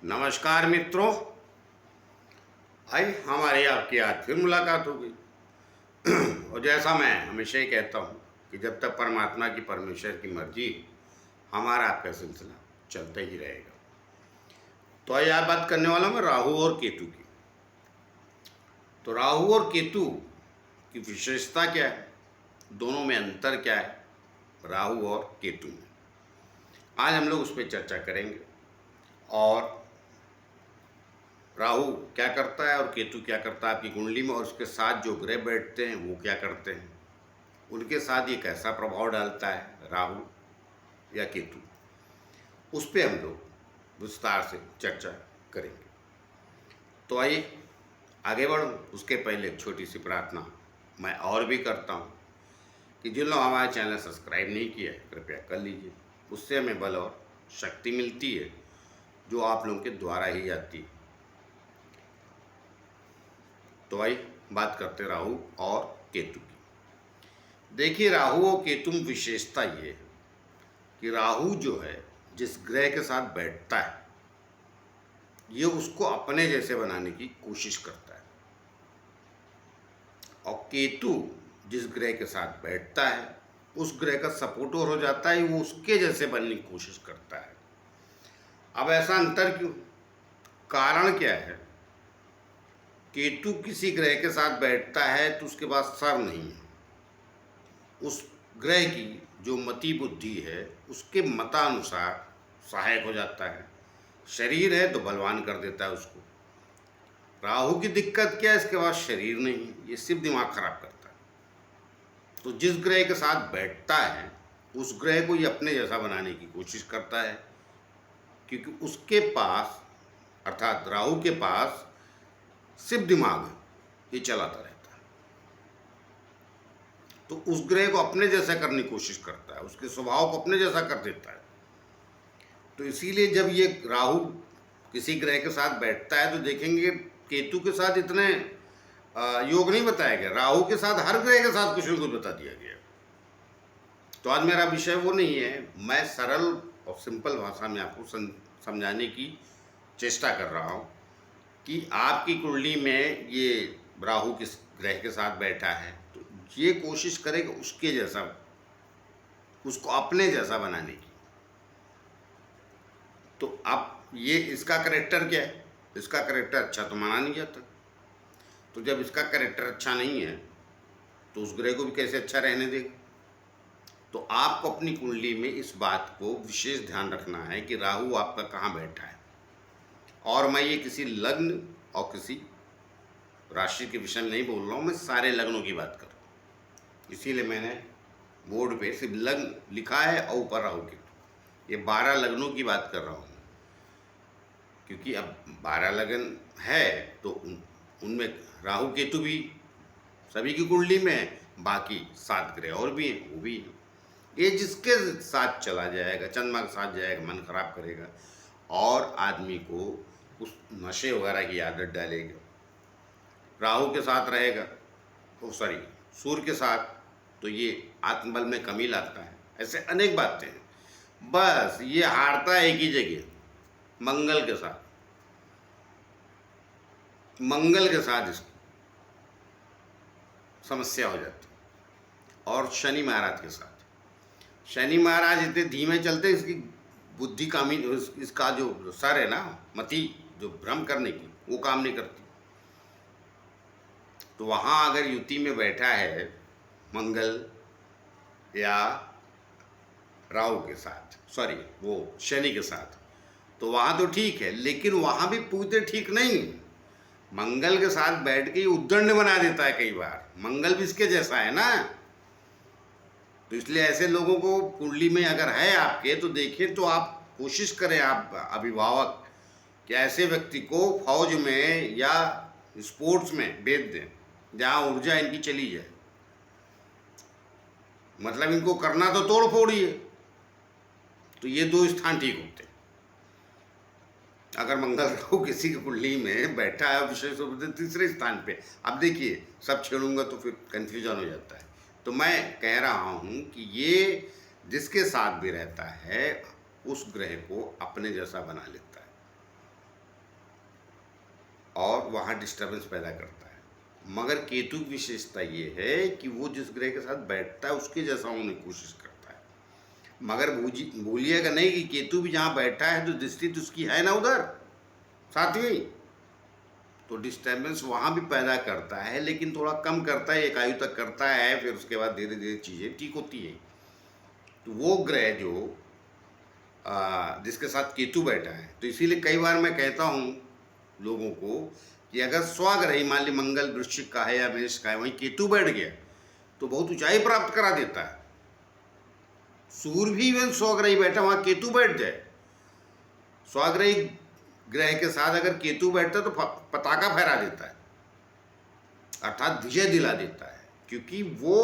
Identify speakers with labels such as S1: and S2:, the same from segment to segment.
S1: नमस्कार मित्रों। आई हमारी आपकी आज फिर मुलाकात हो गई। और जैसा मैं हमेशा ही कहता हूँ कि जब तक परमात्मा की परमेश्वर की मर्जी, हमारा आपका सिलसिला चलता ही रहेगा। तो आज आप बात करने वाला हूँ मैं राहु और केतु की। तो राहु और केतु की विशेषता क्या है, दोनों में अंतर क्या है, राहु और केतु में आज हम लोग उस पर चर्चा करेंगे। और राहु क्या करता है और केतु क्या करता है आपकी कुंडली में, और उसके साथ जो ग्रह बैठते हैं वो क्या करते हैं, उनके साथ ये कैसा प्रभाव डालता है राहु या केतु, उस पर हम लोग विस्तार से चर्चा करेंगे। तो आइए आगे बढ़ूँ उसके पहले एक छोटी सी प्रार्थना मैं और भी करता हूँ कि जिन लोग हमारे चैनल सब्सक्राइब नहीं किया है कृपया कर लीजिए। उससे हमें बल और शक्ति मिलती है जो आप लोगों के द्वारा ही आती है। तो आइए बात करते राहु और केतु की। देखिए, राहु और केतु में विशेषता ये है कि राहु जो है जिस ग्रह के साथ बैठता है ये उसको अपने जैसे बनाने की कोशिश करता है, और केतु जिस ग्रह के साथ बैठता है उस ग्रह का सपोर्टर हो जाता है, वो उसके जैसे बनने की कोशिश करता है। अब ऐसा अंतर क्यों, कारण क्या है? केतु किसी ग्रह के साथ बैठता है तो उसके पास सर नहीं है, उस ग्रह की जो मति बुद्धि है उसके मतानुसार सहायक हो जाता है। शरीर है तो बलवान कर देता है उसको। राहु की दिक्कत क्या है, इसके पास शरीर नहीं, ये सिर्फ दिमाग खराब करता है। तो जिस ग्रह के साथ बैठता है उस ग्रह को ये अपने जैसा बनाने की कोशिश करता है, क्योंकि उसके पास अर्थात राहु के पास सिर्फ दिमाग है, ये चलाता रहता है। तो उस ग्रह को अपने जैसा करने की कोशिश करता है, उसके स्वभाव को अपने जैसा कर देता है। तो इसीलिए जब ये राहु किसी ग्रह के साथ बैठता है तो देखेंगे केतु के साथ इतने योग नहीं बताया गया, राहु के साथ हर ग्रह के साथ कुछ न कुछ बता दिया गया। तो आज मेरा विषय वो नहीं है, मैं सरल और सिंपल भाषा में आपको समझाने की चेष्टा कर रहा हूँ कि आपकी कुंडली में ये राहु किस ग्रह के साथ बैठा है तो ये कोशिश करेगा उसके जैसा, उसको अपने जैसा बनाने की। तो अब ये इसका कैरेक्टर क्या है, इसका कैरेक्टर अच्छा तो माना नहीं जाता। तो जब इसका कैरेक्टर अच्छा नहीं है तो उस ग्रह को भी कैसे अच्छा रहने देगा। तो आपको अपनी कुंडली में इस बात को विशेष ध्यान रखना है कि राहु आपका कहाँ बैठा है। और मैं ये किसी लग्न और किसी राशि के विषय में नहीं बोल रहा हूँ, मैं सारे लग्नों की बात कर रहा हूँ। इसीलिए मैंने बोर्ड पे सिर्फ लग्न लिखा है और ऊपर राहु केतु, ये 12 लग्नों की बात कर रहा हूँ, क्योंकि अब 12 लग्न है तो उनमें राहु केतु भी सभी की कुंडली में है, बाकी 7 ग्रह और भी हैं, वो भी हैं। ये जिसके साथ चला जाएगा, चंद्रमा के साथ जाएगा, मन खराब करेगा और आदमी को उस नशे वगैरह की आदत डालेगा। राहु के साथ रहेगा सूर्य के साथ तो ये आत्मबल में कमी लाता है। ऐसे अनेक बातें हैं, बस ये हारता है एक ही जगह, मंगल के साथ। मंगल के साथ इसकी समस्या हो जाती है। और शनि महाराज के साथ, शनि महाराज इतने धीमे चलते, इसकी बुद्धि काम ही, इसका जो सर है ना, मति जो भ्रम करने की, वो काम नहीं करती। तो वहाँ अगर युति में बैठा है मंगल या राहु के साथ, वो शनि के साथ, तो वहाँ तो ठीक है, लेकिन वहाँ भी पूरे ठीक नहीं। मंगल के साथ बैठ के उद्दंड बना देता है कई बार, मंगल भी इसके जैसा है ना। तो इसलिए ऐसे लोगों को कुंडली में अगर है आपके तो देखिए, तो आप कोशिश करें, आप अभिभावक, कि ऐसे व्यक्ति को फौज में या स्पोर्ट्स में भेज दें जहाँ ऊर्जा इनकी चली जाए। मतलब इनको करना तो तोड़ फोड़ ही है। तो ये 2 स्थान ठीक होते हैं। अगर मंगल राहु किसी की कुंडली में बैठा है विशेष रूप से तीसरे स्थान पे, अब देखिए सब छेड़ूंगा तो फिर कंफ्यूजन हो जाता है। तो मैं कह रहा हूँ कि ये जिसके साथ भी रहता है उस ग्रह को अपने जैसा बना लेता है। और वहाँ डिस्टर्बेंस पैदा करता है। मगर केतु की विशेषता ये है कि वो जिस ग्रह के साथ बैठता है उसके जैसा होने की कोशिश करता है। मगर भूलिएगा नहीं कि केतु भी जहाँ बैठा है तो दृष्टि तो उसकी है ना उधर साथ में, तो डिस्टर्बेंस वहाँ भी पैदा करता है, लेकिन थोड़ा कम करता है, एक आयु तक करता है, फिर उसके बाद धीरे धीरे चीज़ें ठीक होती है। तो वो ग्रह जो जिसके साथ केतु बैठा है, तो इसीलिए कई बार मैं कहता हूँ लोगों को कि अगर स्वग्रही मान ली मंगल वृश्चिक का है या मेष का है, वहीं केतु बैठ गया तो बहुत ऊंचाई प्राप्त करा देता है। सूर्य भी इवन स्वग्रही बैठा वहाँ केतु बैठ जाए, स्वग्रही ग्रह के साथ अगर केतु बैठता है तो पताका फहरा देता है, अर्थात विजय दिला देता है, क्योंकि वो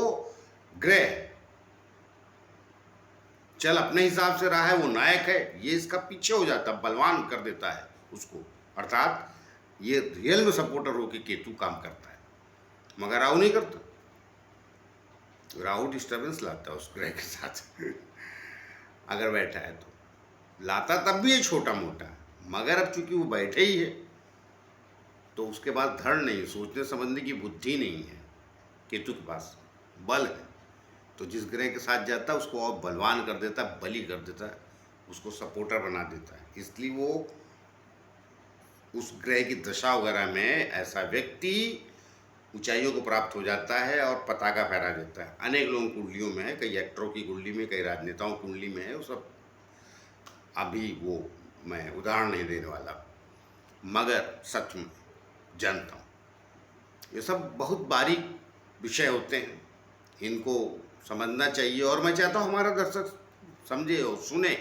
S1: ग्रह चल अपने हिसाब से रहा है, वो नायक है, ये इसका पीछे हो जाता है, बलवान कर देता है उसको, अर्थात ये रियल में सपोर्टर हो कि केतु काम करता है, मगर राहु नहीं करता। राहु डिस्टर्बेंस लाता है उस ग्रह के साथ अगर बैठा है तो लाता तब भी है छोटा मोटा, मगर अब चूंकि वो बैठे ही है तो उसके पास धड़ नहीं, सोचने समझने की बुद्धि नहीं है, केतु के पास बल है, तो जिस ग्रह के साथ जाता है उसको और बलवान कर देता है, बली कर देता है, उसको सपोर्टर बना देता है। इसलिए वो उस ग्रह की दशा वगैरह में ऐसा व्यक्ति ऊंचाइयों को प्राप्त हो जाता है और पताका फहरा देता है। अनेक लोगों की कुंडलियों में है, कई एक्टरों की कुंडली में, कई राजनेताओं की कुंडली में है, वो सब अभी वो मैं उदाहरण नहीं देने वाला, मगर सच में जानता हूँ। ये सब बहुत बारीक विषय होते हैं, इनको समझना चाहिए, और मैं चाहता हूँ हमारा दर्शक समझे और सुने।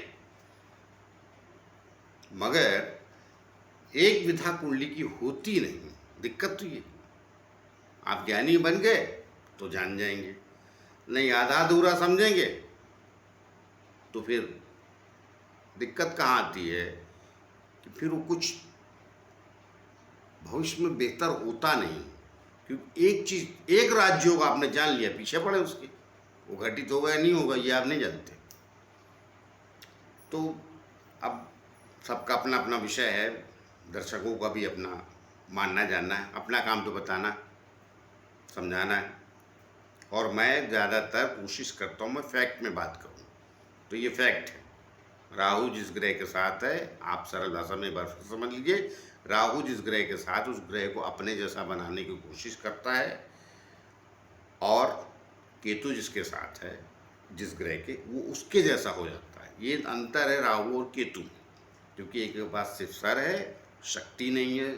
S1: मगर एक विधा कुंडली की होती नहीं, दिक्कत तो ये, आप ज्ञानी बन गए तो जान जाएंगे, नहीं आधा अधूरा समझेंगे तो फिर दिक्कत कहाँ आती है कि फिर वो कुछ भविष्य में बेहतर होता नहीं, क्योंकि एक चीज़, एक राज्य होगा आपने जान लिया, पीछे पड़े उसके, वो घटित होगा या नहीं होगा ये आप नहीं जानते। तो अब सबका अपना अपना विषय है, दर्शकों का भी अपना मानना जानना है, अपना काम तो बताना समझाना है, और मैं ज़्यादातर कोशिश करता हूँ मैं फैक्ट में बात करूँ। तो ये फैक्ट है, राहु जिस ग्रह के साथ है, आप सरल भाषा में बार समझ लीजिए, राहु जिस ग्रह के साथ, उस ग्रह को अपने जैसा बनाने की कोशिश करता है, और केतु जिसके साथ है, जिस ग्रह के, वो उसके जैसा हो जाता है। ये अंतर है राहु और केतु, क्योंकि एक के पास सिर्फ सर है, शक्ति नहीं है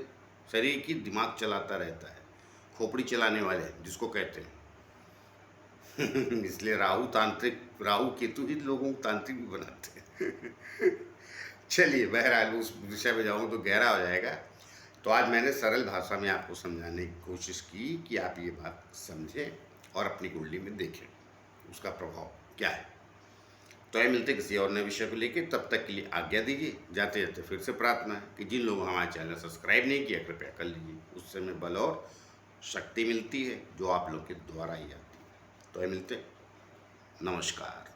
S1: शरीर की, दिमाग चलाता रहता है, खोपड़ी चलाने वाले जिसको कहते हैं इसलिए राहु तांत्रिक, राहु केतु ही लोगों को तांत्रिक भी बनाते हैं चलिए, बहरहाल उस विषय में जाऊँ तो गहरा हो जाएगा। तो आज मैंने सरल भाषा में आपको समझाने की कोशिश की कि आप ये बात समझें और अपनी कुंडली में देखें उसका प्रभाव क्या है। तो आइए मिलते किसी और नए विषय को लेकर, तब तक के लिए आज्ञा दीजिए। जाते जाते फिर से प्रार्थना है कि जिन लोगों ने हमारे चैनल सब्सक्राइब नहीं किया कृपया कर लीजिए, उससे हमें बल और शक्ति मिलती है जो आप लोग के द्वारा ही आती है। तो आइए मिलते, नमस्कार।